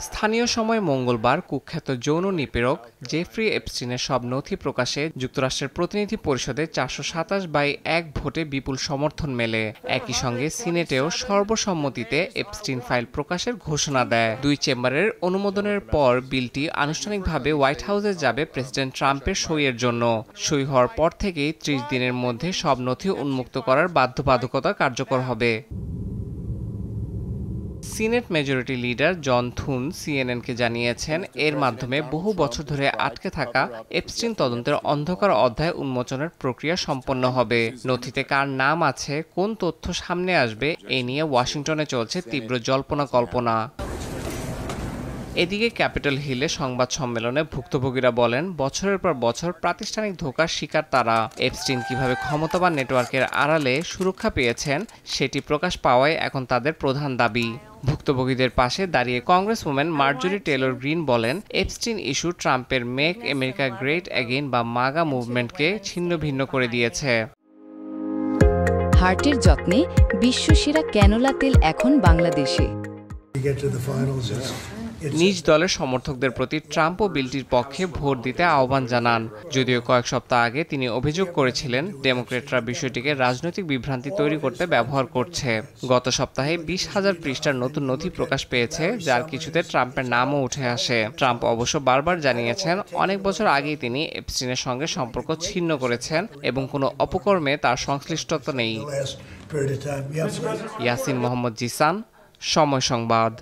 স্থানীয় সময় মঙ্গলবার কুখ্যাত যৌন নিপীড়ক জেফ্রি এপস্টিনের সব নথি প্রকাশে যুক্তরাষ্ট্রের প্রতিনিধি পরিষদে 427/1 ভোটে বিপুল সমর্থন মেলে। একই সঙ্গে সিনেটেও সর্বসম্মতিতে এপস্টিন ফাইল প্রকাশের ঘোষণা দেয়। দুই চেম্বারের অনুমোদনের পর বিলটি আনুষ্ঠানিকভাবে হোয়াইট হাউসে যাবে প্রেসিডেন্ট ট্রাম্পের সইয়ের জন্য। সই হওয়ার পর থেকেই 30 দিনের মধ্যে সব নথি উন্মুক্ত করার বাধ্যবাধকতা কার্যকর হবে। সিনেট মেজরিটি লিডার জন থুন সিএনএনকে জানিয়েছেন, এর মাধ্যমে বহু বছর ধরে আটকে থাকা এপস্টিন তদন্তের অন্ধকার অধ্যায় উন্মোচনের প্রক্রিয়া সম্পন্ন হবে। নথিতে কার নাম আছে, কোন তথ্য সামনে আসবে, এ নিয়ে ওয়াশিংটনে চলছে তীব্র জল্পনা কল্পনা। এদিকে ক্যাপিটল হিলে সংবাদ সম্মেলনে ভুক্তভোগীরা বলেন, বছরের পর বছর প্রাতিষ্ঠানিক ধোঁকার শিকার তারা। এপস্টিন কিভাবে ক্ষমতাবান নেটওয়ার্কের আড়ালে সুরক্ষা পেয়েছেন সেটি প্রকাশ পাওয়াই এখন তাদের প্রধান দাবি। ভুক্তভোগীদের পাশে দাঁড়িয়ে কংগ্রেসওম্যান মার্জরি টেলর গ্রিন বলেন, এপস্টিন ইস্যু ট্রাম্পের মেক আমেরিকা গ্রেট অ্যাগেইন বা মাগা মুভমেন্টকে ছিন্নভিন্ন করে দিয়েছে। হার্টের যত্নে বিশ্বসেরা ক্যানোলা তেল এখন বাংলাদেশে। নিজ দলের সমর্থকদের প্রতি ট্রাম্পও বিলটির পক্ষে ভোট দিতে আহ্বান জানান। যদিও কয়েক সপ্তাহ আগে তিনি অভিযোগ করেছিলেন, ডেমোক্র্যাটরা বিষয়টিকে রাজনৈতিক বিভ্রান্তি তৈরি করতে ব্যবহার করছে। গত সপ্তাহে 20,000 পৃষ্ঠার নতুন নথি প্রকাশ পেয়েছে, যার কিছুতে ট্রাম্পের নামও উঠে আসে। ট্রাম্প অবশ্য বারবার জানিয়েছেন, অনেক বছর আগেই তিনি এপস্টিনের সঙ্গে সম্পর্ক ছিন্ন করেছেন এবং কোনো অপকর্মে তার সংশ্লিষ্টতা নেই। ইয়াসিন মোহাম্মদ জিসান, সময় সংবাদ।